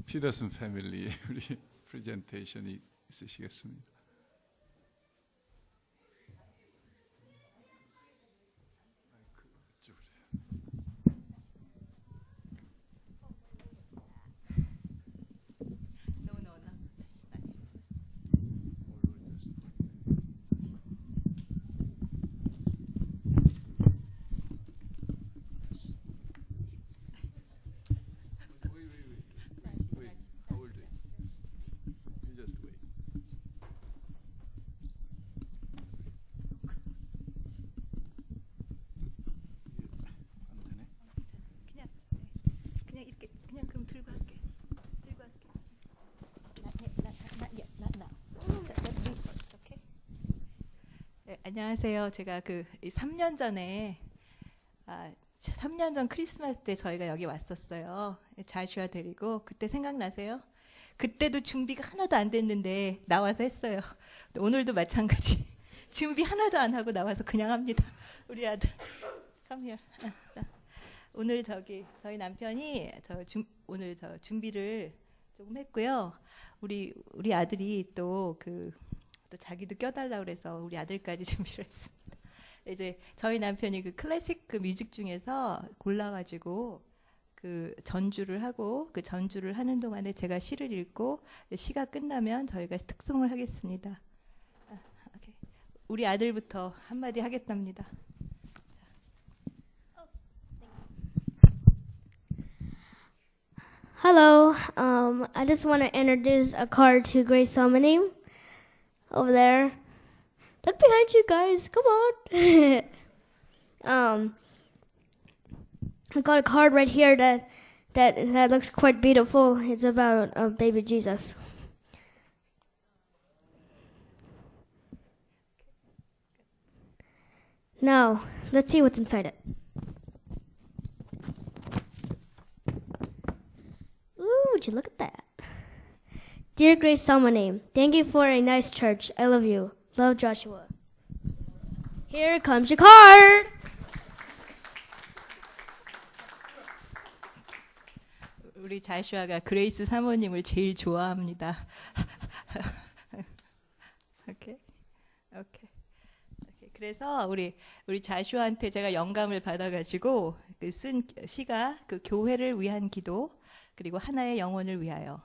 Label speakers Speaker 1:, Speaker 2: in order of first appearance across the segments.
Speaker 1: 피더슨 패밀리 우리 프레젠테이션이 있으시겠습니다.
Speaker 2: 안녕하세요. 제가 3년 전에 3년 전 크리스마스 때 저희가 여기 왔었어요. 자슈아 데리고. 그때 생각나세요? 그때도 준비가 하나도 안 됐는데 나와서 했어요. 오늘도 마찬가지. 준비 하나도 안 하고 나와서 그냥 합니다. 우리 아들. Come here. 오늘 저희 남편이 오늘 준비를 조금 했고요. 우리 아들이 또 자기도 껴달라고 그래서 우리 아들까지 준비를 했습니다. 이제 저희 남편이 클래식 뮤직 중에서 골라가지고 전주를 하고 전주를 하는 동안에 제가 시를 읽고 시가 끝나면 저희가 특송을 하겠습니다. 오케이. 우리 아들부터 한마디 하겠답니다.
Speaker 3: Hello, I just want to introduce a card to Grace Salmoning over there. Look behind you guys, come on. I got a card right here that looks quite beautiful. It's about baby Jesus. Now, let's see what's inside it. Ooh, would you look at that? Dear Grace Salmoning, thank you for a nice church. I love you. Love, Joshua. Here comes your card.
Speaker 2: 우리 자슈아가 그레이스 사모님을 제일 좋아합니다. 오케이. 그래서 우리 자슈아한테 제가 영감을 받아가지고 쓴 시가 교회를 위한 기도 그리고 하나의 영혼을 위하여.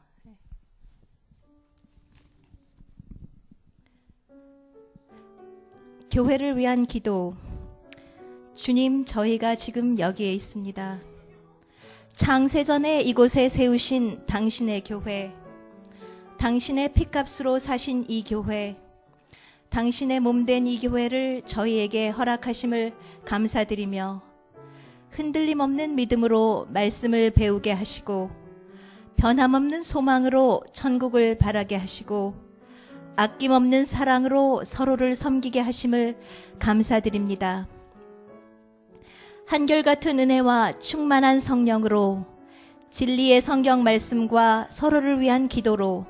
Speaker 2: 교회를 위한 기도. 주님, 저희가 지금 여기에 있습니다. 창세전에 이곳에 세우신 당신의 교회, 당신의 핏값으로 사신 이 교회, 당신의 몸된 이 교회를 저희에게 허락하심을 감사드리며 흔들림 없는 믿음으로 말씀을 배우게 하시고 변함없는 소망으로 천국을 바라게 하시고 아낌없는 사랑으로 서로를 섬기게 하심을 감사드립니다. 한결같은 은혜와 충만한 성령으로 진리의 성경 말씀과 서로를 위한 기도로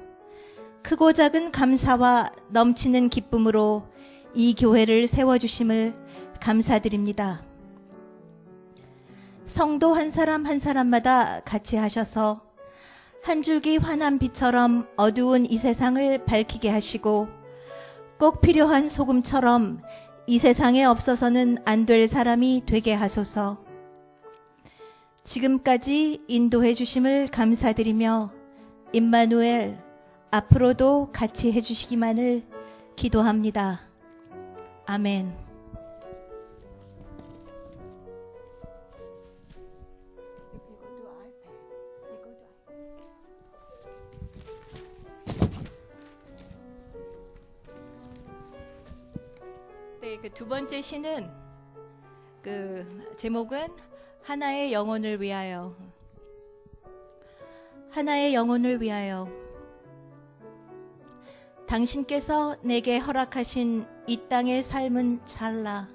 Speaker 2: 크고 작은 감사와 넘치는 기쁨으로 이 교회를 세워주심을 감사드립니다. 성도 한 사람 한 사람마다 같이 하셔서 한 줄기 환한 빛처럼 어두운 이 세상을 밝히게 하시고 꼭 필요한 소금처럼 이 세상에 없어서는 안 될 사람이 되게 하소서. 지금까지 인도해 주심을 감사드리며 임마누엘 앞으로도 같이 해주시기만을 기도합니다. 아멘. 네, 두 번째 시는 제목은 하나의 영혼을 위하여. 하나의 영혼을 위하여. 당신께서 내게 허락하신 이 땅의 삶은 찰나.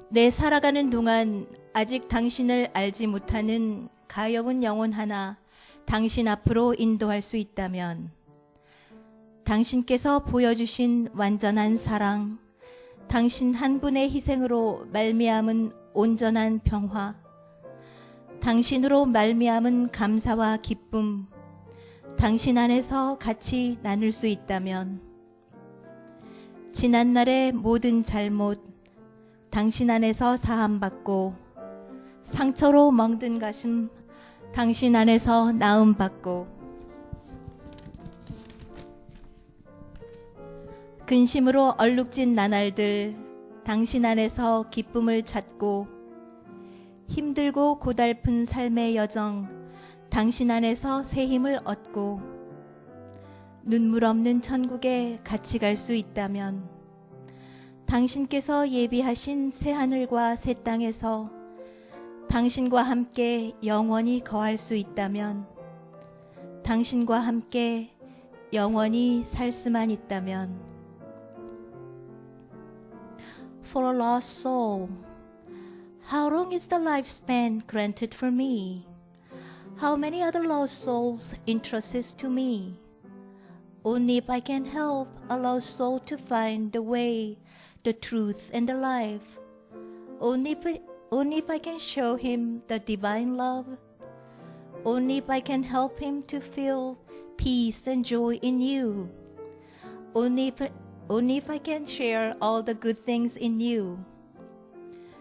Speaker 2: 내 살아가는 동안 아직 당신을 알지 못하는 가여운 영혼 하나 당신 앞으로 인도할 수 있다면 당신께서 보여주신 완전한 사랑, 당신 한 분의 희생으로 말미암은 온전한 평화, 당신으로 말미암은 감사와 기쁨, 당신 안에서 같이 나눌 수 있다면, 지난날의 모든 잘못, 당신 안에서 사함받고, 상처로 멍든 가슴, 당신 안에서 나음받고, 근심으로 얼룩진 나날들, 당신 안에서 기쁨을 찾고, 힘들고 고달픈 삶의 여정, 당신 안에서 새 힘을 얻고, 눈물 없는 천국에 같이 갈 수 있다면, 당신께서 예비하신 새 하늘과 새 땅에서 당신과 함께 영원히 거할 수 있다면, 당신과 함께 영원히 살 수만 있다면, For a lost soul, how long is the lifespan granted for me? How many other lost souls entrusted to me? Only if I can help a lost soul to find the way, the truth, and the life. Only if I can show him the divine love. Only if I can help him to feel peace and joy in you. Only if I can share all the good things in you,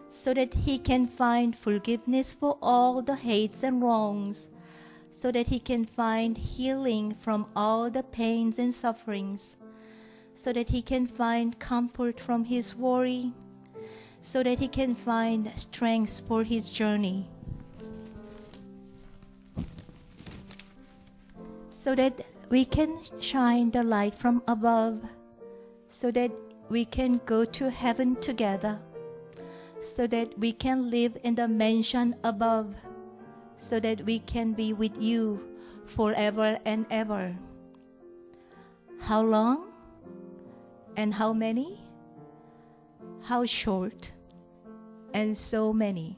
Speaker 2: so that he can find forgiveness for all the hates and wrongs, so that he can find healing from all the pains and sufferings, so that he can find comfort from his worry, so that he can find strength for his journey, so that we can shine the light from above, so that we can go to heaven together, so that we can live in the mansion above, so that we can be with you forever and ever. How long? And how many? How short? And so many.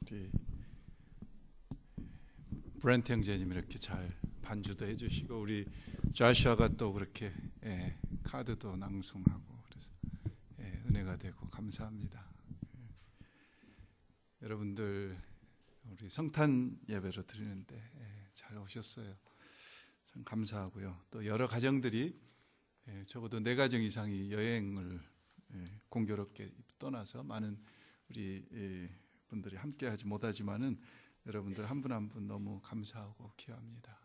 Speaker 1: 우리 브렌트 형제님 이렇게 잘 반주도 해주시고 우리 자슈아가 또 그렇게 카드도 낭송하고 그래서 은혜가 되고 감사합니다. 여러분들 우리 성탄 예배로 드리는데 잘 오셨어요. 참 감사하고요. 또 여러 가정들이 적어도 4가정 이상이 여행을 공교롭게 떠나서 많은 우리 분들이 함께하지 못하지만은 여러분들 한 분 한 분 너무 감사하고 귀합니다.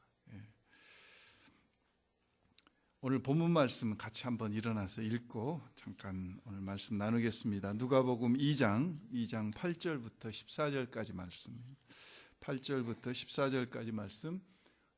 Speaker 1: 오늘 본문 말씀 같이 한번 일어나서 읽고 잠깐 오늘 말씀 나누겠습니다. 누가복음 2장 8절부터 14절까지 말씀, 8절부터 14절까지 말씀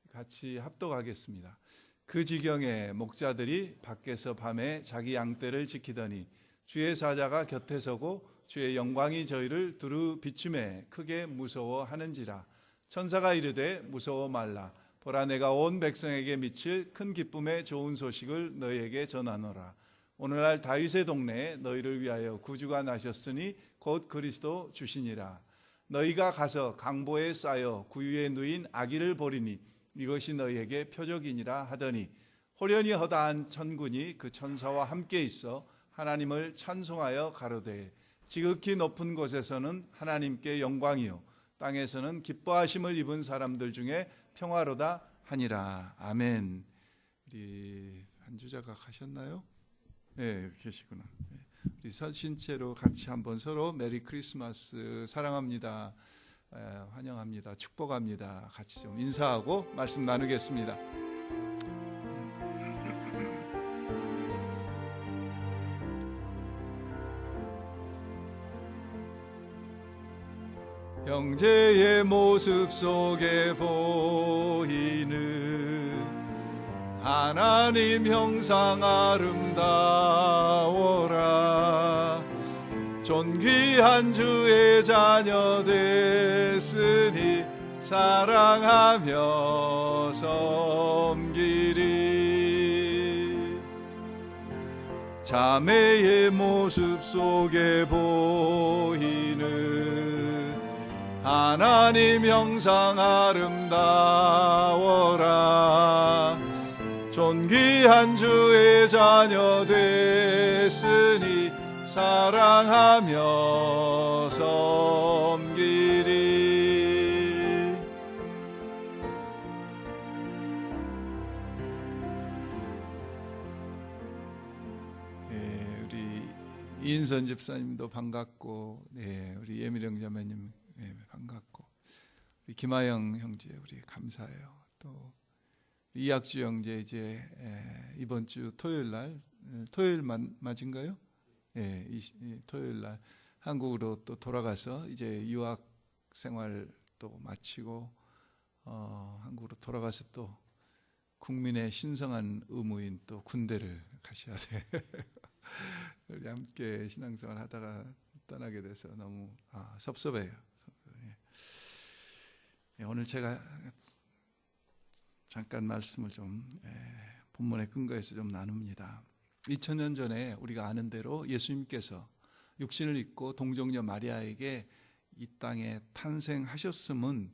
Speaker 1: 같이 합독하겠습니다. 그 지경에 목자들이 밖에서 밤에 자기 양떼를 지키더니 주의 사자가 곁에 서고 주의 영광이 저희를 두루 비춤에 크게 무서워하는지라. 천사가 이르되 무서워 말라. 보라, 내가 온 백성에게 미칠 큰 기쁨의 좋은 소식을 너희에게 전하노라. 오늘날 다윗의 동네에 너희를 위하여 구주가 나셨으니 곧 그리스도 주시니라. 너희가 가서 강보에 쌓여 구유에 누인 아기를 보리니 이것이 너희에게 표적이니라 하더니 호련히 허다한 천군이 그 천사와 함께 있어 하나님을 찬송하여 가로되 지극히 높은 곳에서는 하나님께 영광이요 땅에서는 기뻐하심을 입은 사람들 중에 평화로다 하니라. 아멘. 우리 한주자가 가셨나요? 네, 계시구나. 우리 신체로 같이 한번 서로 메리 크리스마스, 사랑합니다, 환영합니다, 축복합니다 같이 좀 인사하고 말씀 나누겠습니다. 형제의 모습 속에 보이는 하나님 형상 아름다워라. 존귀한 주의 자녀 됐으니 사랑하며 섬기리. 자매의 모습 속에 보이는 하나님 형상 아름다워라. 존귀한 주의 자녀 됐으니 사랑하며 섬기리. 우리 이인선 집사님도 반갑고, 우리 예미령 자매님 반갑고, 우리 김하영 형제 우리 감사해요. 또 이학주 형제 이제 이번 주 토요일 날, 토요일 맞은가요? 이 토요일 날 한국으로 또 돌아가서 이제 유학 생활 또 마치고 한국으로 돌아가서 또 국민의 신성한 의무인 또 군대를 가셔야 돼. 우리 함께 신앙생활 하다가 떠나게 돼서 너무 섭섭해요. 오늘 제가 잠깐 말씀을 좀 본문의 근거에서 좀 나눕니다. 2000년 전에 우리가 아는 대로 예수님께서 육신을 입고 동정녀 마리아에게 이 땅에 탄생하셨음은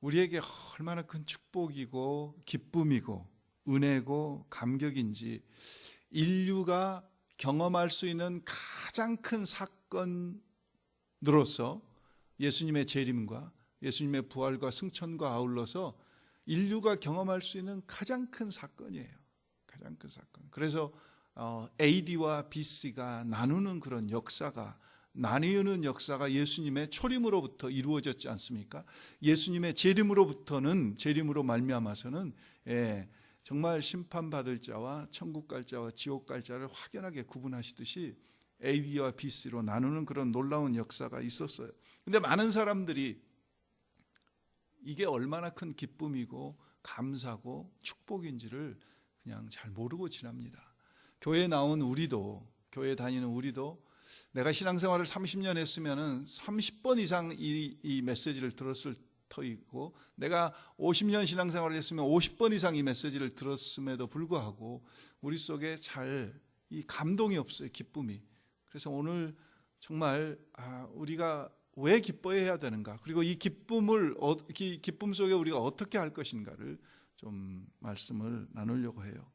Speaker 1: 우리에게 얼마나 큰 축복이고 기쁨이고 은혜고 감격인지 인류가 경험할 수 있는 가장 큰 사건으로서 예수님의 재림과 예수님의 부활과 승천과 아울러서 인류가 경험할 수 있는 가장 큰 사건이에요. 가장 큰 사건. 그래서 AD와 BC가 나누는 그런 역사가, 나뉘는 역사가 예수님의 초림으로부터 이루어졌지 않습니까? 예수님의 재림으로 말미암아서는 정말 심판받을 자와 천국 갈 자와 지옥 갈 자를 확연하게 구분하시듯이 AD와 BC로 나누는 그런 놀라운 역사가 있었어요. 근데 많은 사람들이 이게 얼마나 큰 기쁨이고 감사고 축복인지를 그냥 잘 모르고 지납니다. 교회에 나온 우리도, 교회 다니는 우리도 내가 신앙생활을 30년 했으면은 30번 이상 이 메시지를 들었을 터이고, 내가 50년 신앙생활을 했으면 50번 이상 이 메시지를 들었음에도 불구하고 우리 속에 잘 이 감동이 없어요. 기쁨이. 그래서 오늘 정말 우리가 왜 기뻐해야 되는가, 그리고 이 기쁨 속에 우리가 어떻게 할 것인가를 좀 말씀을 나누려고 해요.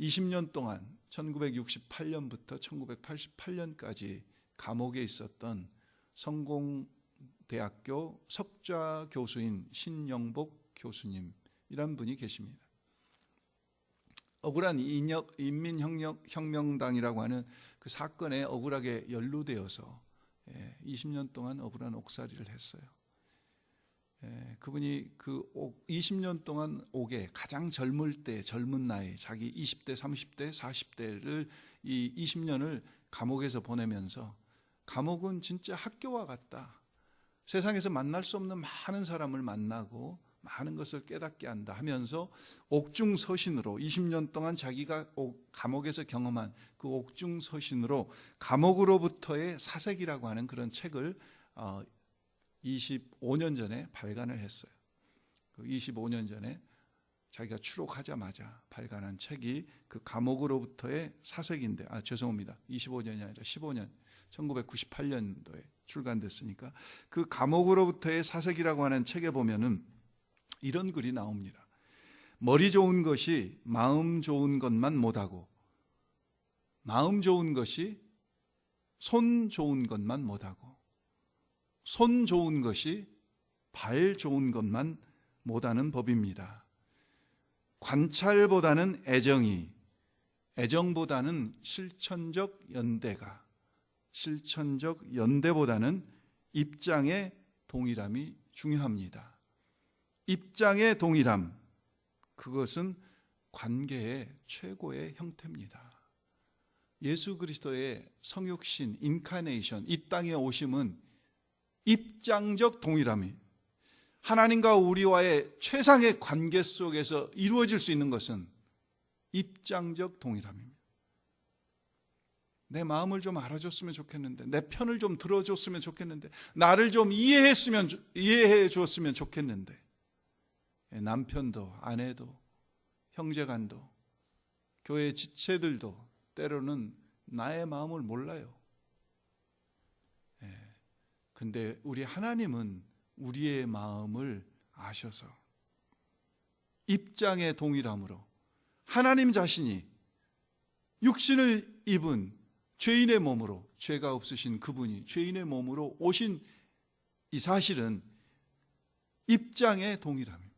Speaker 1: 20년 동안 1968년부터 1988년까지 감옥에 있었던 성공대학교 석좌 교수인 신영복 교수님이란 분이 계십니다. 억울한 인민혁명당이라고 하는 그 사건에 억울하게 연루되어서 20년 동안 억울한 옥살이를 했어요. 그분이 그 20년 동안 옥에 가장 젊은 나이, 자기 20대, 30대, 40대를 이 20년을 감옥에서 보내면서, 감옥은 진짜 학교와 같다. 세상에서 만날 수 없는 많은 사람을 만나고 많은 것을 깨닫게 한다 하면서 옥중서신으로 20년 동안 자기가 감옥에서 경험한 그 옥중서신으로 감옥으로부터의 사색이라고 하는 그런 책을 25년 전에 발간을 했어요. 25년 전에 자기가 출옥하자마자 발간한 책이 그 감옥으로부터의 사색인데, 죄송합니다. 25년이 아니라 15년, 1998년도에 출간됐으니까 그 감옥으로부터의 사색이라고 하는 책에 보면은 이런 글이 나옵니다. 머리 좋은 것이 마음 좋은 것만 못하고, 마음 좋은 것이 손 좋은 것만 못하고, 손 좋은 것이 발 좋은 것만 못하는 법입니다. 관찰보다는 애정이, 애정보다는 실천적 연대가, 실천적 연대보다는 입장의 동일함이 중요합니다. 입장의 동일함, 그것은 관계의 최고의 형태입니다. 예수 그리스도의 성육신, 인카네이션, 이 땅에 오심은 입장적 동일함이, 하나님과 우리와의 최상의 관계 속에서 이루어질 수 있는 것은 입장적 동일함입니다. 내 마음을 좀 알아줬으면 좋겠는데, 내 편을 좀 들어줬으면 좋겠는데, 나를 좀 이해해 주었으면 좋겠는데, 남편도 아내도 형제간도 교회 지체들도 때로는 나의 마음을 몰라요. 근데 우리 하나님은 우리의 마음을 아셔서 입장의 동일함으로 하나님 자신이 육신을 입은 죄인의 몸으로, 죄가 없으신 그분이 죄인의 몸으로 오신 이 사실은 입장의 동일함입니다.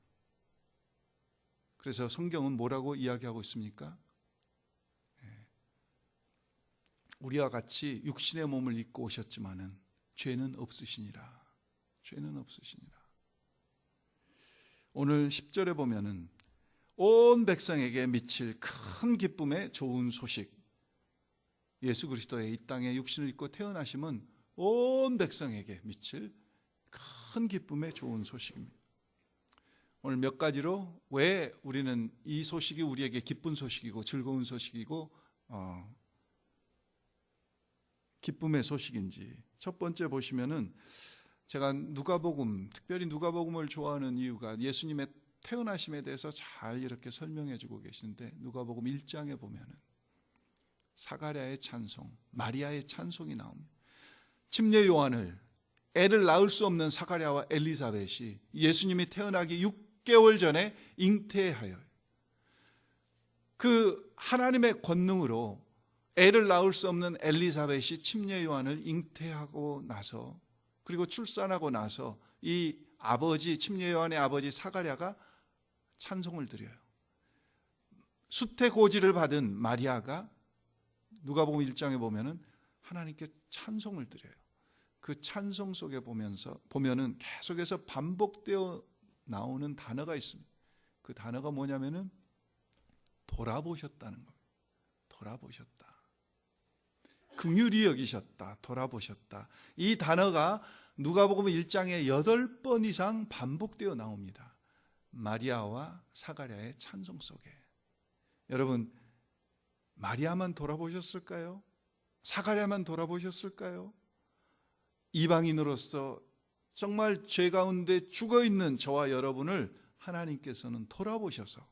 Speaker 1: 그래서 성경은 뭐라고 이야기하고 있습니까? 우리와 같이 육신의 몸을 입고 오셨지만은 죄는 없으시니라. 죄는 없으시니라. 오늘 10절에 보면은 온 백성에게 미칠 큰 기쁨의 좋은 소식, 예수 그리스도의 이 땅에 육신을 입고 태어나심은 온 백성에게 미칠 큰 기쁨의 좋은 소식입니다. 오늘 몇 가지로 왜 우리는 이 소식이 우리에게 기쁜 소식이고 즐거운 소식이고 기쁨의 소식인지, 첫 번째 보시면은, 제가 누가복음, 특별히 누가복음을 좋아하는 이유가 예수님의 태어나심에 대해서 잘 이렇게 설명해 주고 계시는데, 누가복음 1장에 보면은 사가랴의 찬송, 마리아의 찬송이 나옵니다. 침례 요한을, 애를 낳을 수 없는 사가랴와 엘리사벳이 예수님이 태어나기 6개월 전에 잉태하여 그 하나님의 권능으로 애를 낳을 수 없는 엘리사벳이 침례 요한을 잉태하고 나서, 그리고 출산하고 나서 이 아버지, 침례 요한의 아버지 사가랴가 찬송을 드려요. 수태고지를 받은 마리아가 누가복음 1장에 보면은 하나님께 찬송을 드려요. 그 찬송 속에 보면은 계속해서 반복되어 나오는 단어가 있습니다. 그 단어가 뭐냐면은 돌아보셨다는 겁니다. 돌아보셨다. 긍휼히 여기셨다. 돌아보셨다. 이 단어가 누가복음 1장에 8번 이상 반복되어 나옵니다. 마리아와 사가랴의 찬송 속에. 여러분, 마리아만 돌아보셨을까요? 사가랴만 돌아보셨을까요? 이방인으로서 정말 죄 가운데 죽어있는 저와 여러분을 하나님께서는 돌아보셔서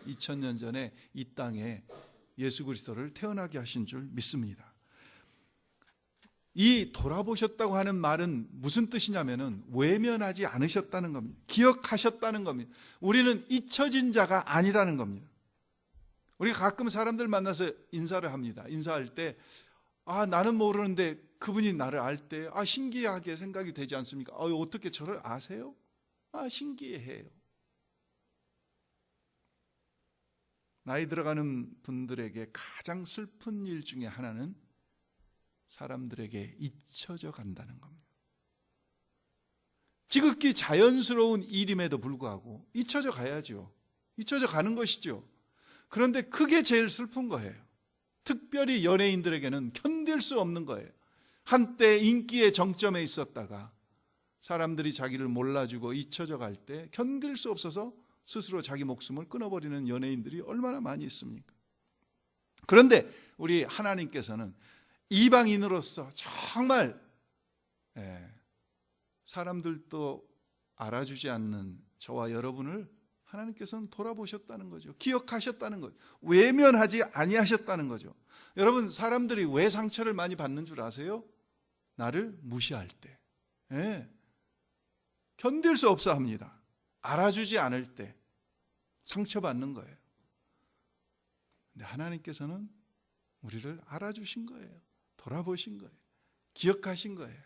Speaker 1: 2000년 전에 이 땅에 예수 그리스도를 태어나게 하신 줄 믿습니다. 이 돌아보셨다고 하는 말은 무슨 뜻이냐면은 외면하지 않으셨다는 겁니다. 기억하셨다는 겁니다. 우리는 잊혀진 자가 아니라는 겁니다. 우리가 가끔 사람들 만나서 인사를 합니다. 인사할 때 나는 모르는데 그분이 나를 알 때 신기하게 생각이 되지 않습니까? 어떻게 저를 아세요? 신기해요. 나이 들어가는 분들에게 가장 슬픈 일 중에 하나는 사람들에게 잊혀져 간다는 겁니다. 지극히 자연스러운 일임에도 불구하고 잊혀져 가야죠. 잊혀져 가는 것이죠. 그런데 그게 제일 슬픈 거예요. 특별히 연예인들에게는 견딜 수 없는 거예요. 한때 인기의 정점에 있었다가 사람들이 자기를 몰라주고 잊혀져 갈 때 견딜 수 없어서 스스로 자기 목숨을 끊어버리는 연예인들이 얼마나 많이 있습니까? 그런데 우리 하나님께서는 이방인으로서 정말 사람들도 알아주지 않는 저와 여러분을 하나님께서는 돌아보셨다는 거죠. 기억하셨다는 거죠. 외면하지 아니하셨다는 거죠. 여러분, 사람들이 왜 상처를 많이 받는 줄 아세요? 나를 무시할 때, 견딜 수 없어 합니다. 알아주지 않을 때 상처받는 거예요. 근데 하나님께서는 우리를 알아주신 거예요. 돌아보신 거예요. 기억하신 거예요.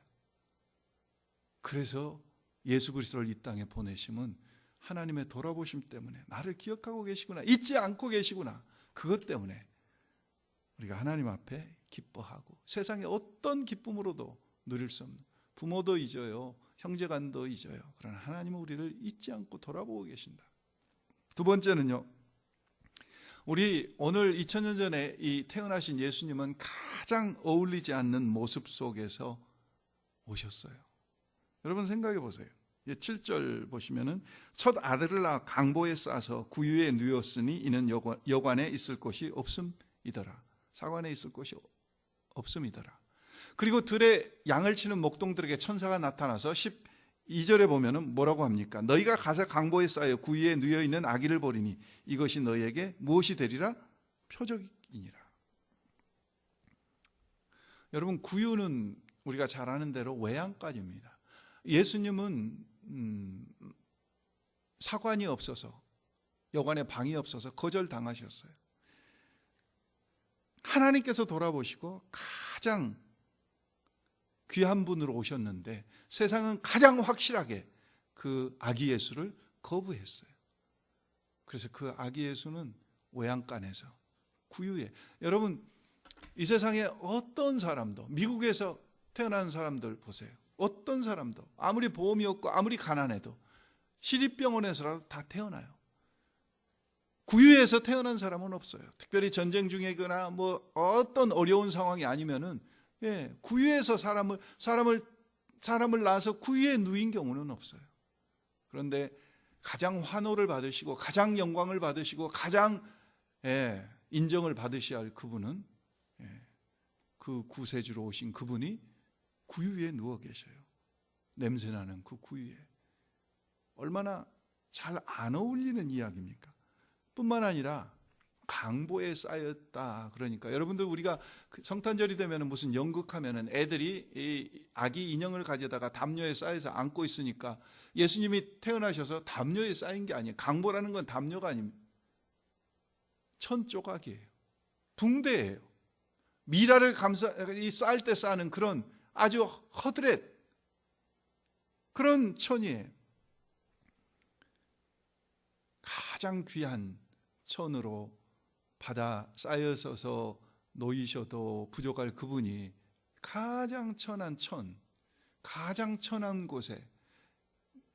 Speaker 1: 그래서 예수 그리스도를 이 땅에 보내심은 하나님의 돌아보심 때문에 나를 기억하고 계시구나, 잊지 않고 계시구나, 그것 때문에 우리가 하나님 앞에 기뻐하고 세상의 어떤 기쁨으로도 누릴 수 없는, 부모도 잊어요, 형제간도 잊어요. 그러나 하나님은 우리를 잊지 않고 돌아보고 계신다. 두 번째는요, 우리 오늘 2000년 전에 이 태어나신 예수님은 가장 어울리지 않는 모습 속에서 오셨어요. 여러분 생각해 보세요. 7절 보시면은 첫 아들을 낳아 강보에 싸서 구유에 누웠으니 이는 여관에 있을 곳이 없음이더라. 사관에 있을 곳이 없음이더라. 그리고 들에 양을 치는 목동들에게 천사가 나타나서 12절에 보면은 뭐라고 합니까? 너희가 가서 강보에 쌓여 구유에 누워 있는 아기를 보리니 이것이 너희에게 무엇이 되리라? 표적이니라. 여러분, 구유는 우리가 잘 아는 대로 외양간입니다. 예수님은 사관이 없어서, 여관에 방이 없어서 거절당하셨어요. 하나님께서 돌아보시고 가장 귀한 분으로 오셨는데 세상은 가장 확실하게 그 아기 예수를 거부했어요. 그래서 그 아기 예수는 외양간에서, 구유에, 여러분 이 세상에 어떤 사람도, 미국에서 태어난 사람들 보세요. 어떤 사람도 아무리 보험이 없고 아무리 가난해도 시립병원에서라도 다 태어나요. 구유에서 태어난 사람은 없어요. 특별히 전쟁 중이거나 뭐 어떤 어려운 상황이 아니면은 구유에서 사람을 낳아서 구유에 누인 경우는 없어요. 그런데 가장 환호를 받으시고 가장 영광을 받으시고 가장 인정을 받으셔야 할 그분은, 그 구세주로 오신 그분이 구유에 누워 계셔요. 냄새나는 그 구유에. 얼마나 잘 안 어울리는 이야기입니까? 뿐만 아니라 강보에 쌓였다. 그러니까 여러분들, 우리가 성탄절이 되면 무슨 연극하면은 애들이 이 아기 인형을 가져다가 담요에 쌓여서 안고 있으니까 예수님이 태어나셔서 담요에 쌓인 게 아니에요. 강보라는 건 담요가 아닙니다. 천 조각이에요. 붕대예요. 미라를 쌓을 때 쌓는 그런 아주 허드렛 그런 천이에요. 가장 귀한 천으로 받아 쌓여서서 놓이셔도 부족할 그분이 가장 천한 천, 가장 천한 곳에,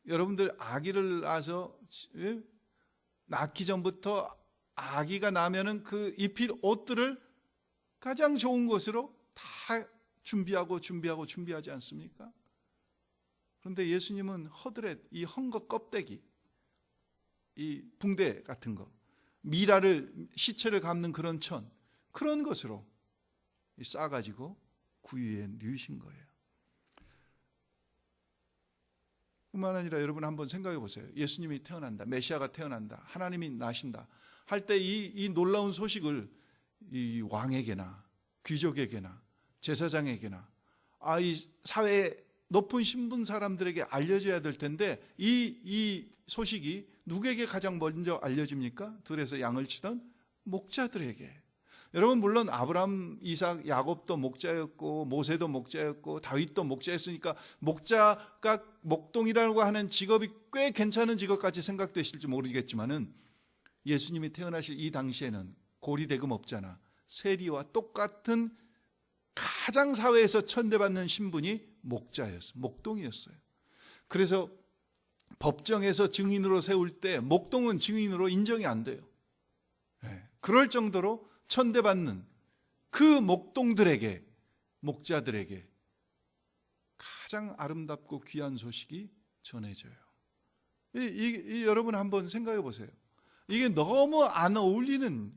Speaker 1: 여러분들 아기를 낳아서 낳기 전부터 아기가 나면은 그 입힐 옷들을 가장 좋은 곳으로 다 준비하지 않습니까? 그런데 예수님은 허드렛, 이 헝겊 껍데기, 이 붕대 같은 거, 미라를, 시체를 감는 그런 천, 그런 것으로 싸가지고 구유에 누이신 거예요. 뿐만 아니라 여러분 한번 생각해 보세요. 예수님이 태어난다, 메시아가 태어난다, 하나님이 나신다 할 때 이 놀라운 소식을 이 왕에게나 귀족에게나 제사장에게나 이 사회의 높은 신분 사람들에게 알려져야 될 텐데 이 소식이 누구에게 가장 먼저 알려집니까? 들에서 양을 치던 목자들에게. 여러분, 물론 아브라함, 이삭, 야곱도 목자였고 모세도 목자였고 다윗도 목자였으니까 목자가, 목동이라고 하는 직업이 꽤 괜찮은 직업까지 생각되실지 모르겠지만은 예수님이 태어나실 이 당시에는 고리대금업자나 세리와 똑같은 가장 사회에서 천대받는 신분이 목자였어요. 목동이었어요. 그래서 법정에서 증인으로 세울 때 목동은 증인으로 인정이 안 돼요. 그럴 정도로 천대받는 그 목동들에게, 목자들에게 가장 아름답고 귀한 소식이 전해져요. 여러분 한번 생각해 보세요. 이게 너무 안 어울리는,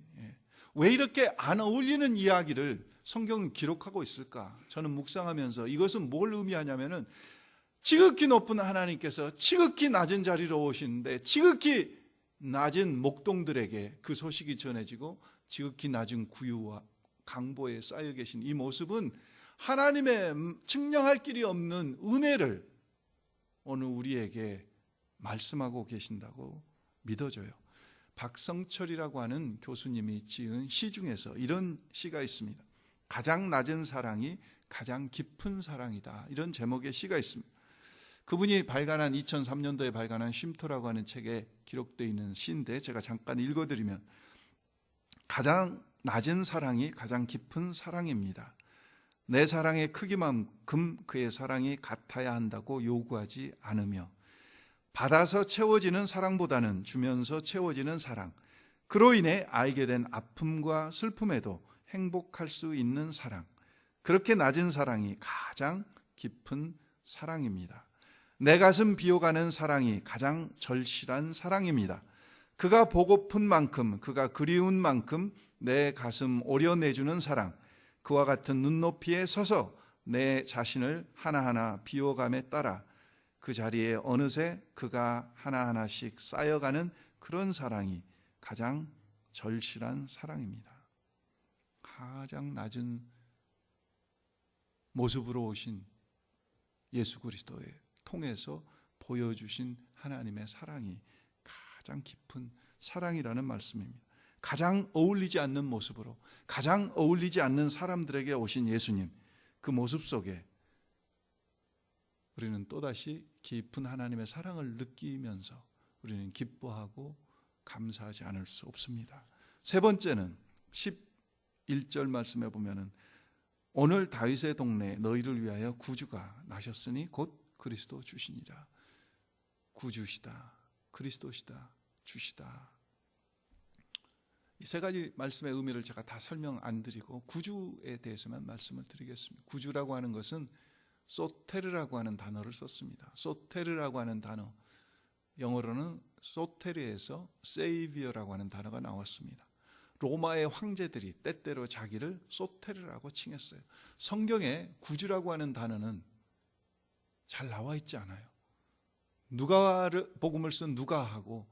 Speaker 1: 왜 이렇게 안 어울리는 이야기를 성경은 기록하고 있을까? 저는 묵상하면서 이것은 뭘 의미하냐면은 지극히 높은 하나님께서 지극히 낮은 자리로 오시는데 지극히 낮은 목동들에게 그 소식이 전해지고 지극히 낮은 구유와 강보에 쌓여 계신 이 모습은 하나님의 측량할 길이 없는 은혜를 오늘 우리에게 말씀하고 계신다고 믿어져요. 박성철이라고 하는 교수님이 지은 시 중에서 이런 시가 있습니다. 가장 낮은 사랑이 가장 깊은 사랑이다. 이런 제목의 시가 있습니다. 그분이 발간한 2003년도에 발간한 쉼터라고 하는 책에 기록되어 있는 시인데 제가 잠깐 읽어드리면, 가장 낮은 사랑이 가장 깊은 사랑입니다. 내 사랑의 크기만큼 그의 사랑이 같아야 한다고 요구하지 않으며, 받아서 채워지는 사랑보다는 주면서 채워지는 사랑, 그로 인해 알게 된 아픔과 슬픔에도 행복할 수 있는 사랑, 그렇게 낮은 사랑이 가장 깊은 사랑입니다. 내 가슴 비워가는 사랑이 가장 절실한 사랑입니다. 그가 보고픈 만큼, 그가 그리운 만큼 내 가슴 오려내주는 사랑, 그와 같은 눈높이에 서서 내 자신을 하나하나 비워감에 따라 그 자리에 어느새 그가 하나하나씩 쌓여가는 그런 사랑이 가장 절실한 사랑입니다. 가장 낮은 모습으로 오신 예수 그리스도에 통해서 보여주신 하나님의 사랑이 가장 깊은 사랑이라는 말씀입니다. 가장 어울리지 않는 모습으로, 가장 어울리지 않는 사람들에게 오신 예수님, 그 모습 속에 우리는 또다시 깊은 하나님의 사랑을 느끼면서 우리는 기뻐하고 감사하지 않을 수 없습니다. 세 번째는 11절 말씀에 보면은 오늘 다윗의 동네에 너희를 위하여 구주가 나셨으니 곧 그리스도 주시니라. 구주시다, 그리스도시다, 주시다. 이 세 가지 말씀의 의미를 제가 다 설명 안 드리고 구주에 대해서만 말씀을 드리겠습니다. 구주라고 하는 것은 소테르라고 하는 단어를 썼습니다. 소테르라고 하는 단어, 영어로는 소테르에서 세이비어라고 하는 단어가 나왔습니다. 로마의 황제들이 때때로 자기를 소테르라고 칭했어요. 성경에 구주라고 하는 단어는 잘 나와 있지 않아요. 누가를 복음을 쓴 누가하고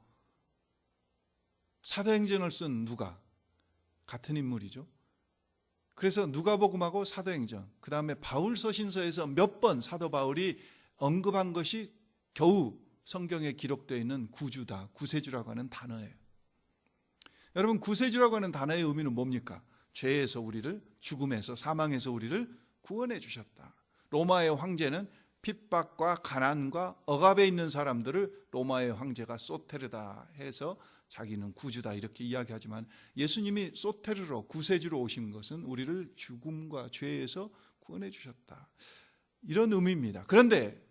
Speaker 1: 사도행전을 쓴 누가 같은 인물이죠. 그래서 누가복음하고 사도행전, 그 다음에 바울서신서에서 몇 번 사도 바울이 언급한 것이 겨우 성경에 기록되어 있는 구주다, 구세주라고 하는 단어예요. 여러분, 구세주라고 하는 단어의 의미는 뭡니까? 죄에서 우리를, 죽음에서, 사망에서 우리를 구원해 주셨다. 로마의 황제는 핍박과 가난과 억압에 있는 사람들을 로마의 황제가 소테르다 해서 자기는 구주다 이렇게 이야기하지만, 예수님이 소테르로, 구세주로 오신 것은 우리를 죽음과 죄에서 구원해 주셨다, 이런 의미입니다. 그런데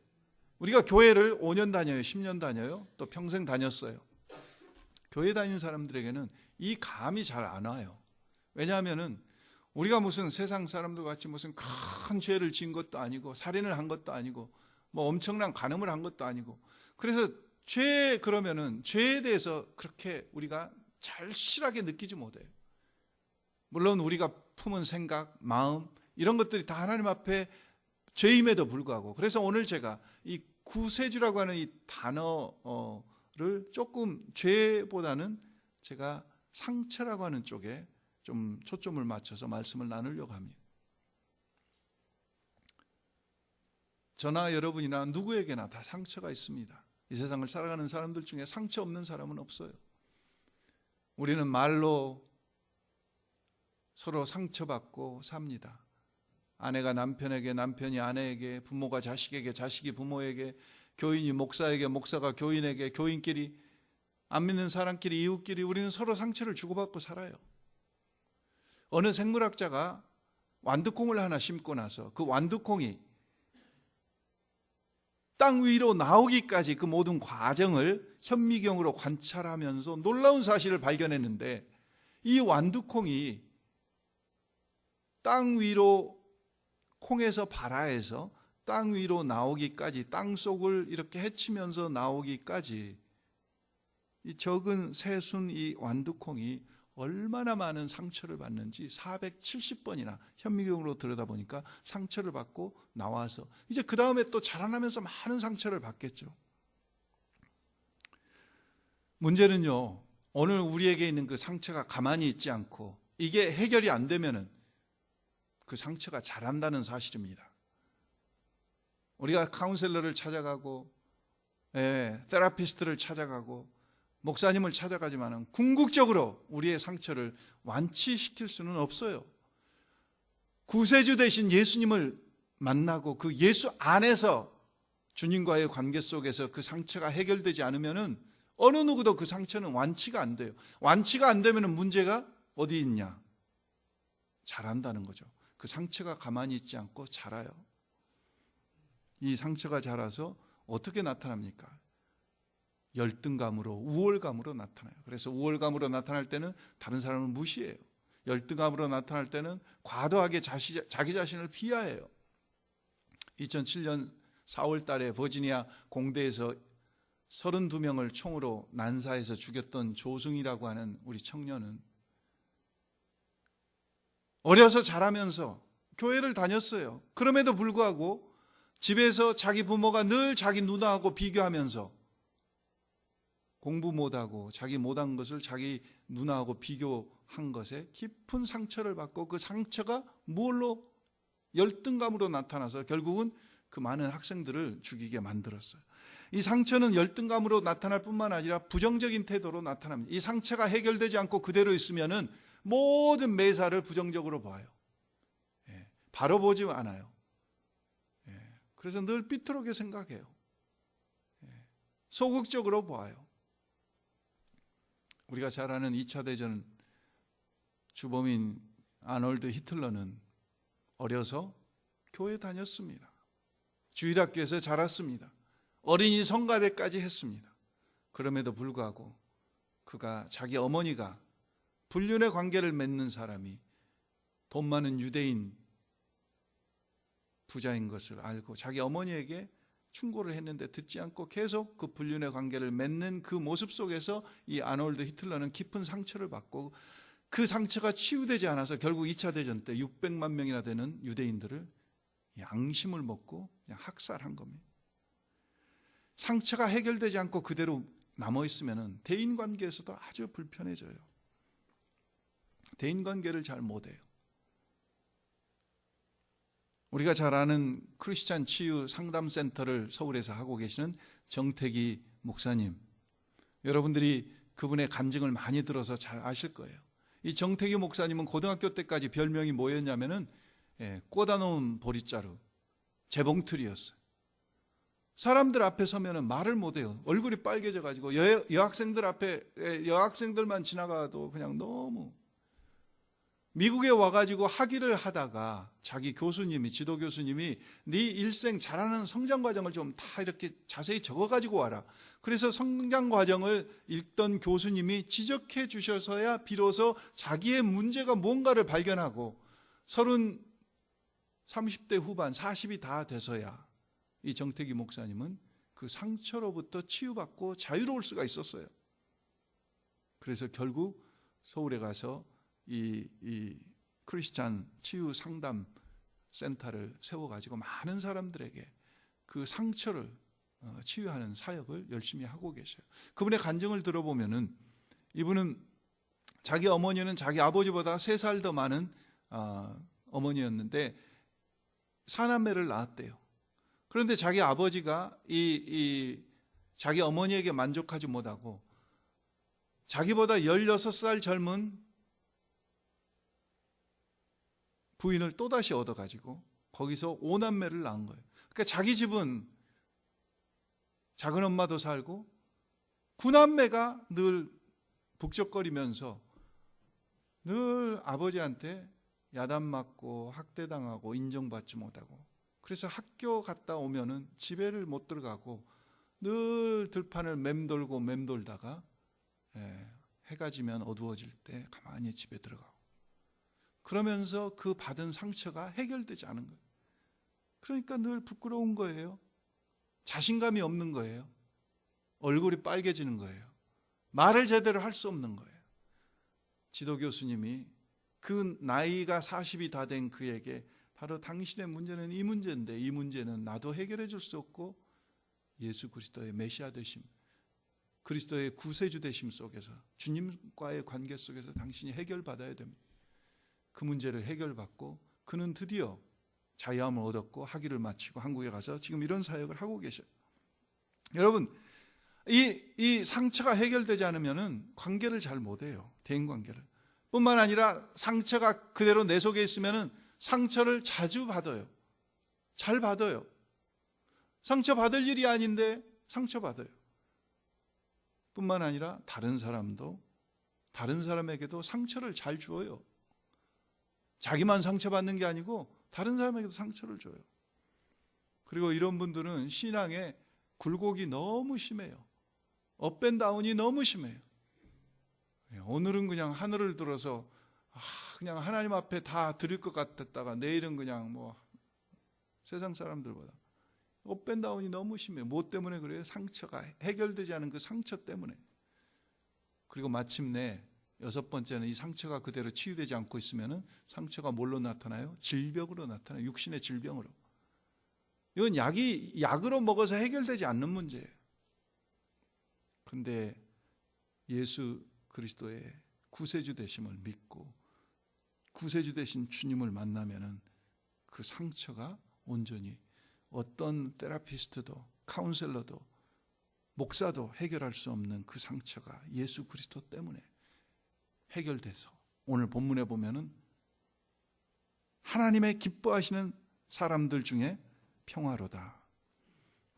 Speaker 1: 우리가 교회를 5년 다녀요, 10년 다녀요, 또 평생 다녔어요. 교회 다니는 사람들에게는 이 감이 잘 안 와요. 왜냐하면은 우리가 무슨 세상 사람들 같이 무슨 큰 죄를 지은 것도 아니고 살인을 한 것도 아니고 뭐 엄청난 간음을 한 것도 아니고, 그래서 그러면은 죄에 대해서 그렇게 우리가 절실하게 느끼지 못해요. 물론 우리가 품은 생각, 마음 이런 것들이 다 하나님 앞에 죄임에도 불구하고, 그래서 오늘 제가 이 구세주라고 하는 이 단어를 조금 죄보다는 제가 상처라고 하는 쪽에 좀 초점을 맞춰서 말씀을 나누려고 합니다. 저나 여러분이나 누구에게나 다 상처가 있습니다. 이 세상을 살아가는 사람들 중에 상처 없는 사람은 없어요. 우리는 말로 서로 상처받고 삽니다. 아내가 남편에게, 남편이 아내에게, 부모가 자식에게, 자식이 부모에게, 교인이 목사에게, 목사가 교인에게, 교인끼리, 안 믿는 사람끼리, 이웃끼리 우리는 서로 상처를 주고받고 살아요. 어느 생물학자가 완두콩을 하나 심고 나서 그 완두콩이 땅 위로 나오기까지 그 모든 과정을 현미경으로 관찰하면서 놀라운 사실을 발견했는데, 이 완두콩이 땅 위로 콩에서 발아해서 땅 위로 나오기까지, 땅 속을 이렇게 헤치면서 나오기까지 이 적은 새순 이 완두콩이 얼마나 많은 상처를 받는지 470번이나 현미경으로 들여다보니까 상처를 받고 나와서 이제 그 다음에 또 자라나면서 많은 상처를 받겠죠. 문제는요, 오늘 우리에게 있는 그 상처가 가만히 있지 않고 이게 해결이 안 되면은 그 상처가 자란다는 사실입니다. 우리가 카운셀러를 찾아가고, 테라피스트를 찾아가고, 목사님을 찾아가지만은 궁극적으로 우리의 상처를 완치시킬 수는 없어요. 구세주 되신 예수님을 만나고 그 예수 안에서 주님과의 관계 속에서 그 상처가 해결되지 않으면은 어느 누구도 그 상처는 완치가 안 돼요. 완치가 안 되면은 문제가 어디 있냐? 자란다는 거죠. 그 상처가 가만히 있지 않고 자라요. 이 상처가 자라서 어떻게 나타납니까? 열등감으로, 우월감으로 나타나요. 그래서 우월감으로 나타날 때는 다른 사람을 무시해요. 열등감으로 나타날 때는 과도하게 자기 자신을 비하해요. 2007년 4월 달에 버지니아 공대에서 32명을 총으로 난사해서 죽였던 조승이라고 하는 우리 청년은 어려서 자라면서 교회를 다녔어요. 그럼에도 불구하고 집에서 자기 부모가 늘 자기 누나하고 비교하면서 공부 못하고 자기 못한 것을 자기 누나하고 비교한 것에 깊은 상처를 받고 그 상처가 무엇로 열등감으로 나타나서 결국은 그 많은 학생들을 죽이게 만들었어요. 이 상처는 열등감으로 나타날 뿐만 아니라 부정적인 태도로 나타납니다. 이 상처가 해결되지 않고 그대로 있으면은 모든 매사를 부정적으로 봐요. 바로 보지 않아요. 그래서 늘 삐뚤게 생각해요. 소극적으로 보아요. 우리가 잘 아는 2차 대전 주범인 아놀드 히틀러는 어려서 교회 다녔습니다. 주일학교에서 자랐습니다. 어린이 성가대까지 했습니다. 그럼에도 불구하고 그가 자기 어머니가 불륜의 관계를 맺는 사람이 돈 많은 유대인 부자인 것을 알고 자기 어머니에게 충고를 했는데 듣지 않고 계속 그 불륜의 관계를 맺는 그 모습 속에서 이 아놀드 히틀러는 깊은 상처를 받고 그 상처가 치유되지 않아서 결국 2차 대전 때 600만 명이나 되는 유대인들을 양심을 먹고 그냥 학살한 겁니다. 상처가 해결되지 않고 그대로 남아있으면 대인관계에서도 아주 불편해져요. 대인관계를 잘 못해요. 우리가 잘 아는 크리스찬 치유 상담센터를 서울에서 하고 계시는 정태기 목사님, 여러분들이 그분의 간증을 많이 들어서 잘 아실 거예요. 이 정태기 목사님은 고등학교 때까지 별명이 뭐였냐면은 꽂아놓은 보릿자루, 재봉틀이었어요. 사람들 앞에 서면은 말을 못해요. 얼굴이 빨개져 가지고 여학생들 앞에 여학생들만 지나가도 그냥 너무. 미국에 와가지고 학위를 하다가 자기 교수님이, 지도 교수님이 네 일생 자라는 성장 과정을 좀 다 이렇게 자세히 적어가지고 와라. 그래서 성장 과정을 읽던 교수님이 지적해 주셔서야 비로소 자기의 문제가 뭔가를 발견하고 30대 후반 40이 다 돼서야 이 정태기 목사님은 그 상처로부터 치유받고 자유로울 수가 있었어요. 그래서 결국 서울에 가서 이 크리스찬 치유 상담 센터를 세워가지고 많은 사람들에게 그 상처를 치유하는 사역을 열심히 하고 계셔요. 그분의 간증을 들어보면은 이분은 자기 어머니는 자기 아버지보다 3살 더 많은 어머니였는데 사남매를 낳았대요. 그런데 자기 아버지가 자기 어머니에게 만족하지 못하고 자기보다 16살 젊은 부인을 또다시 얻어가지고 거기서 5남매를 낳은 거예요. 그러니까 자기 집은 작은 엄마도 살고 9남매가 늘 북적거리면서 늘 아버지한테 야단맞고 학대당하고 인정받지 못하고, 그래서 학교 갔다 오면은 집에를 못 들어가고 늘 들판을 맴돌다가 해가 지면 어두워질 때 가만히 집에 들어가고, 그러면서 그 받은 상처가 해결되지 않은 거예요. 그러니까 늘 부끄러운 거예요. 자신감이 없는 거예요. 얼굴이 빨개지는 거예요. 말을 제대로 할 수 없는 거예요. 지도교수님이 그 나이가 40이 다 된 그에게 바로 당신의 문제는 이 문제인데 이 문제는 나도 해결해 줄 수 없고 예수 그리스도의 메시아 되심, 그리스도의 구세주 되심 속에서 주님과의 관계 속에서 당신이 해결받아야 됩니다. 그 문제를 해결받고 그는 드디어 자유함을 얻었고 학위를 마치고 한국에 가서 지금 이런 사역을 하고 계셔요. 여러분, 이 상처가 해결되지 않으면 관계를 잘 못해요. 대인관계를. 뿐만 아니라 상처가 그대로 내 속에 있으면 상처를 자주 받아요. 잘 받아요. 상처 받을 일이 아닌데 상처 받아요. 뿐만 아니라 다른 사람에게도 상처를 잘 주어요. 자기만 상처받는 게 아니고 다른 사람에게도 상처를 줘요. 그리고 이런 분들은 신앙에 굴곡이 너무 심해요. 업앤다운이 너무 심해요. 오늘은 그냥 하늘을 들어서 그냥 하나님 앞에 다 드릴 것 같았다가 내일은 그냥 뭐 세상 사람들보다 업앤다운이 너무 심해요. 뭐 때문에 그래요? 상처가 해결되지 않은 그 상처 때문에. 그리고 마침내 6번째는 이 상처가 그대로 치유되지 않고 있으면 상처가 뭘로 나타나요? 질병으로 나타나요. 육신의 질병으로. 이건 약으로 먹어서 해결되지 않는 문제예요. 그런데 예수 그리스도의 구세주 되심을 믿고 구세주 되신 주님을 만나면은 그 상처가 온전히 어떤 테라피스트도 카운셀러도 목사도 해결할 수 없는 그 상처가 예수 그리스도 때문에 해결돼서 오늘 본문에 보면은 하나님의 기뻐하시는 사람들 중에 평화로다.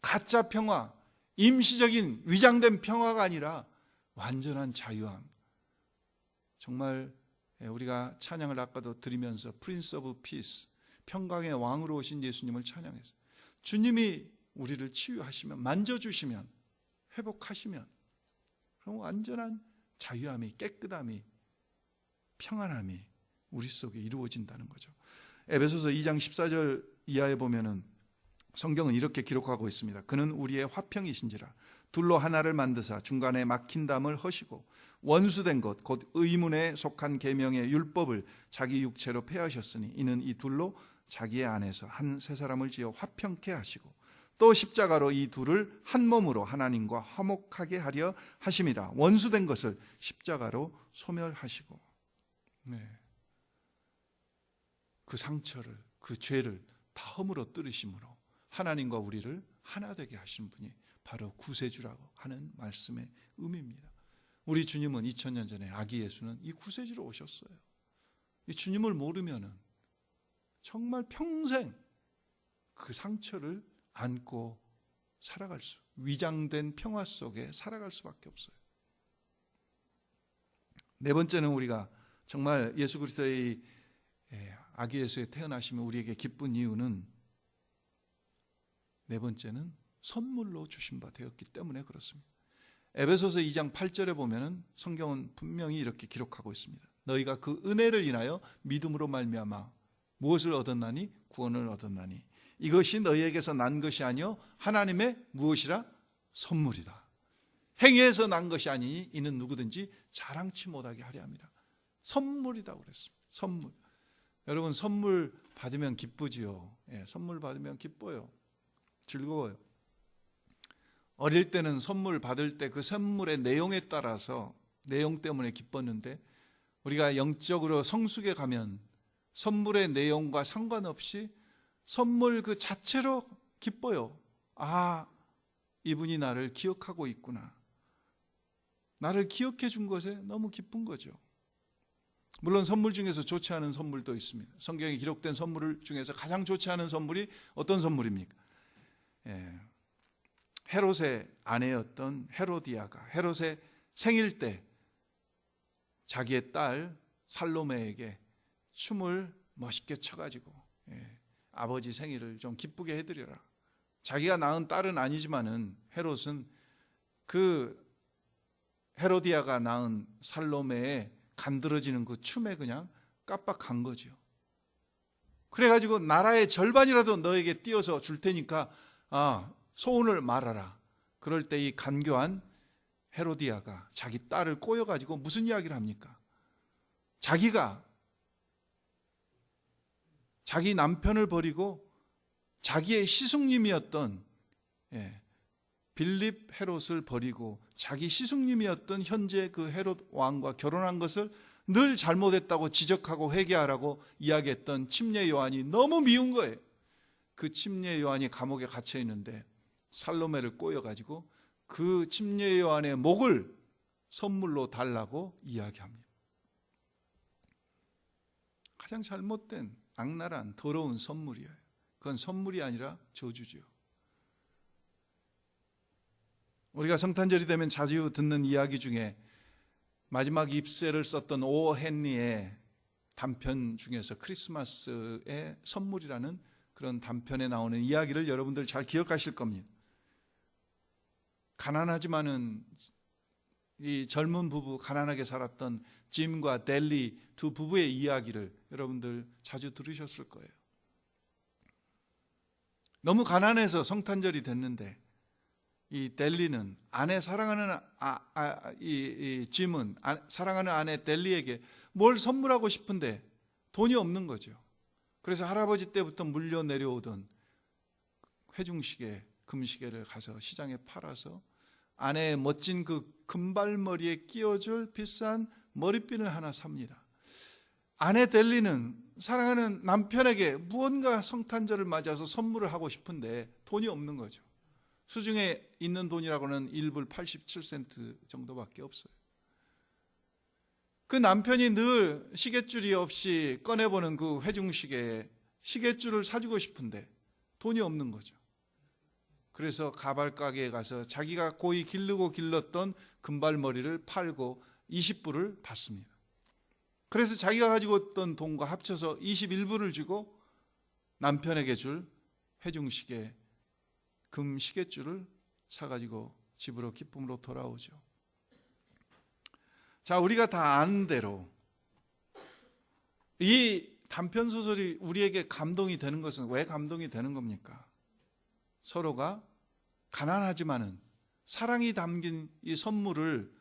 Speaker 1: 가짜 평화, 임시적인 위장된 평화가 아니라 완전한 자유함. 정말 우리가 찬양을 아까도 드리면서 프린스 오브 피스, 평강의 왕으로 오신 예수님을 찬양했어요. 주님이 우리를 치유하시면, 만져주시면, 회복하시면 그럼 완전한 자유함이, 깨끗함이, 평안함이 우리 속에 이루어진다는 거죠. 에베소서 2장 14절 이하에 보면은 성경은 이렇게 기록하고 있습니다. 그는 우리의 화평이신지라 둘로 하나를 만드사 중간에 막힌 담을 허시고 원수된 것 곧 의문에 속한 계명의 율법을 자기 육체로 폐하셨으니 이는 이 둘로 자기의 안에서 한 세 사람을 지어 화평케 하시고 또 십자가로 이 둘을 한 몸으로 하나님과 화목하게 하려 하심이라. 원수된 것을 십자가로 소멸하시고, 그 상처를, 그 죄를 다 허물어 뜨르심으로 하나님과 우리를 하나 되게 하신 분이 바로 구세주라고 하는 말씀의 의미입니다. 우리 주님은 2000년 전에 아기 예수는 이 구세주로 오셨어요. 이 주님을 모르면은 정말 평생 그 상처를 안고 살아갈 위장된 평화 속에 살아갈 수밖에 없어요. 네 번째는 우리가 정말 예수 그리스도의 아기 예수의 태어나심이 우리에게 기쁜 이유는 네 번째는 선물로 주신 바 되었기 때문에 그렇습니다. 에베소서 2장 8절에 보면은 성경은 분명히 이렇게 기록하고 있습니다. 너희가 그 은혜를 인하여 믿음으로 말미암아 무엇을 얻었나니? 구원을 얻었나니 이것이 너희에게서 난 것이 아니요 하나님의 무엇이라? 선물이다. 행위에서 난 것이 아니니 이는 누구든지 자랑치 못하게 하려 합니다. 선물이다 그랬습니다. 선물. 여러분 선물 받으면 기쁘지요. 선물 받으면 기뻐요. 즐거워요. 어릴 때는 선물 받을 때 그 선물의 내용에 따라서 내용 때문에 기뻤는데 우리가 영적으로 성숙에 가면 선물의 내용과 상관없이 선물 그 자체로 기뻐요. 아, 이분이 나를 기억하고 있구나. 나를 기억해 준 것에 너무 기쁜 거죠. 물론 선물 중에서 좋지 않은 선물도 있습니다. 성경에 기록된 선물 중에서 가장 좋지 않은 선물이 어떤 선물입니까? 헤롯의 아내였던 헤로디아가 헤롯의 생일 때 자기의 딸 살로메에게 춤을 멋있게 춰가지고 아버지 생일을 좀 기쁘게 해드려라. 자기가 낳은 딸은 아니지만은 헤롯은 그 헤로디아가 낳은 살로메의 간드러지는 그 춤에 그냥 깜빡한 거죠. 그래가지고 나라의 절반이라도 너에게 띄어서 줄 테니까 소원을 말하라. 그럴 때 이 간교한 헤로디아가 자기 딸을 꼬여가지고 무슨 이야기를 합니까? 자기가 자기 남편을 버리고 자기의 시숙님이었던 빌립 헤롯을 버리고 자기 시숙님이었던 현재 그 헤롯 왕과 결혼한 것을 늘 잘못했다고 지적하고 회개하라고 이야기했던 침례 요한이 너무 미운 거예요. 그 침례 요한이 감옥에 갇혀 있는데 살로메를 꼬여가지고 그 침례 요한의 목을 선물로 달라고 이야기합니다. 가장 잘못된 악랄한 더러운 선물이에요. 그건 선물이 아니라 저주죠. 우리가 성탄절이 되면 자주 듣는 이야기 중에 마지막 잎새를 썼던 오 헨리의 단편 중에서 크리스마스의 선물이라는 그런 단편에 나오는 이야기를 여러분들 잘 기억하실 겁니다. 가난하지만은 이 젊은 부부, 가난하게 살았던 짐과 델리 두 부부의 이야기를 여러분들 자주 들으셨을 거예요. 너무 가난해서 성탄절이 됐는데 이 델리는 아내 사랑하는 이 짐은 사랑하는 아내 델리에게 뭘 선물하고 싶은데 돈이 없는 거죠. 그래서 할아버지 때부터 물려 내려오던 회중시계, 금시계를 가서 시장에 팔아서 아내의 멋진 그 금발머리에 끼워줄 비싼 머리핀을 하나 삽니다. 아내 델리는 사랑하는 남편에게 무언가 성탄절을 맞아서 선물을 하고 싶은데 돈이 없는 거죠. 수중에 있는 돈이라고는 1불 87센트 정도밖에 없어요. 그 남편이 늘 시계줄이 없이 꺼내보는 그 회중시계에 시계줄을 사주고 싶은데 돈이 없는 거죠. 그래서 가발 가게에 가서 자기가 고이 기르고 길렀던 금발머리를 팔고 20불을 받습니다. 그래서 자기가 가지고 있던 돈과 합쳐서 21불을 주고 남편에게 줄 회중시계 금 시계줄을 사가지고 집으로 기쁨으로 돌아오죠. 자, 우리가 다 아는 대로 이 단편 소설이 우리에게 감동이 되는 것은 왜 감동이 되는 겁니까? 서로가 가난하지만은 사랑이 담긴 이 선물을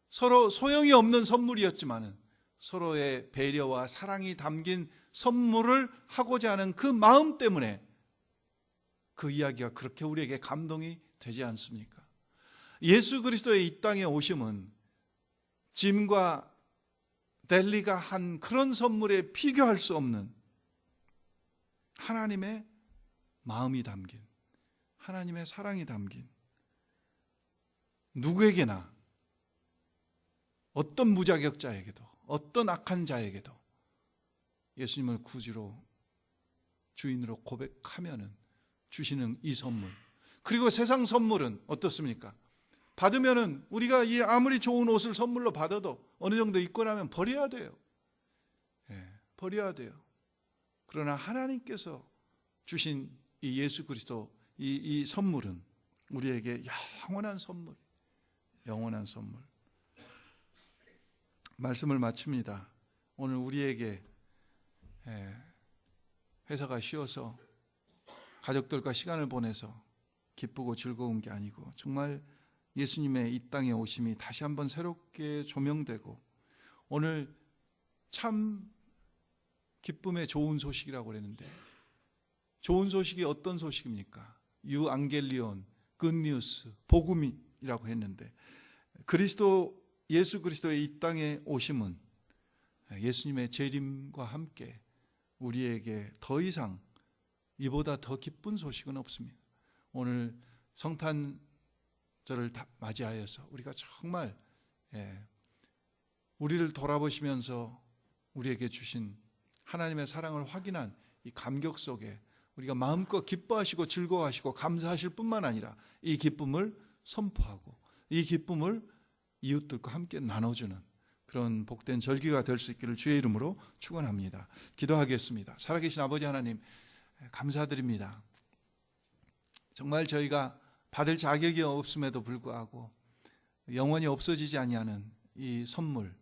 Speaker 1: 서로 소용이 없는 선물이었지만은 서로의 배려와 사랑이 담긴 선물을 하고자 하는 그 마음 때문에 그 이야기가 그렇게 우리에게 감동이 되지 않습니까? 예수 그리스도의 이 땅에 오심은 짐과 델리가 한 그런 선물에 비교할 수 없는 하나님의 마음이 담긴, 하나님의 사랑이 담긴, 누구에게나 어떤 무자격자에게도 어떤 악한 자에게도 예수님을 구주로 주인으로 고백하면은 주시는 이 선물. 그리고 세상 선물은 어떻습니까? 받으면은 우리가 이 아무리 좋은 옷을 선물로 받아도 어느 정도 입고 나면 버려야 돼요. 버려야 돼요. 그러나 하나님께서 주신 이 예수 그리스도 이 선물은 우리에게 영원한 선물, 영원한 선물. 말씀을 마칩니다. 오늘 우리에게 회사가 쉬어서 가족들과 시간을 보내서 기쁘고 즐거운 게 아니고 정말 예수님의 이 땅에 오심이 다시 한번 새롭게 조명되고 오늘 참 기쁨의 좋은 소식이라고 그랬는데 좋은 소식이 어떤 소식입니까? 유앙겔리온, 굿뉴스, 복음이라고 했는데 예수 그리스도의 이 땅에 오심은 예수님의 재림과 함께 우리에게 더 이상 이보다 더 기쁜 소식은 없습니다. 오늘 성탄절을 맞이하여서 우리가 정말 우리를 돌아보시면서 우리에게 주신 하나님의 사랑을 확인한 이 감격 속에 우리가 마음껏 기뻐하시고 즐거워하시고 감사하실 뿐만 아니라 이 기쁨을 선포하고 이 기쁨을 이웃들과 함께 나눠주는 그런 복된 절기가 될 수 있기를 주의 이름으로 축원합니다. 기도하겠습니다. 살아계신 아버지 하나님 감사드립니다. 정말 저희가 받을 자격이 없음에도 불구하고 영원히 없어지지 아니하는 이 선물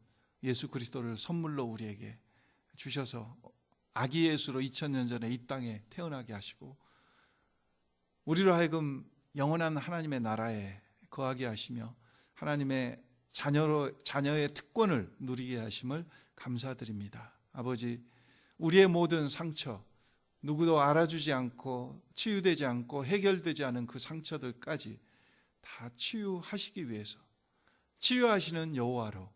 Speaker 1: 예수 그리스도를 선물로 우리에게 주셔서 아기 예수로 2000년 전에 이 땅에 태어나게 하시고 우리로 하여금 영원한 하나님의 나라에 거하게 하시며 하나님의 자녀의 특권을 누리게 하심을 감사드립니다. 아버지, 우리의 모든 상처, 누구도 알아주지 않고 치유되지 않고 해결되지 않은 그 상처들까지 다 치유하시기 위해서 치유하시는 여호와로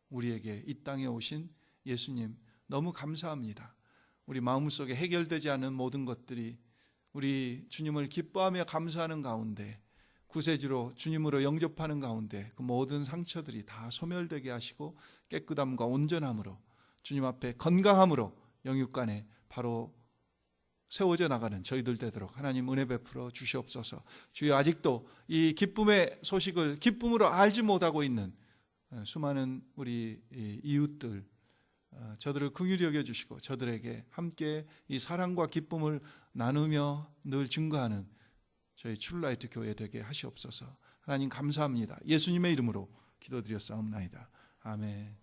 Speaker 1: 우리에게 이 땅에 오신 예수님 너무 감사합니다. 우리 마음속에 해결되지 않은 모든 것들이 우리 주님을 기뻐하며 감사하는 가운데 구세주로 주님으로 영접하는 가운데 그 모든 상처들이 다 소멸되게 하시고 깨끗함과 온전함으로 주님 앞에 건강함으로 영육간에 바로 세워져 나가는 저희들 되도록 하나님 은혜 베풀어 주시옵소서. 주여, 아직도 이 기쁨의 소식을 기쁨으로 알지 못하고 있는 수많은 우리 이웃들, 저들을 긍휼히 여겨주시고 저들에게 함께 이 사랑과 기쁨을 나누며 늘 증거하는 저희 출라이트 교회 되게 하시옵소서. 하나님 감사합니다. 예수님의 이름으로 기도드렸사옵나이다. 아멘.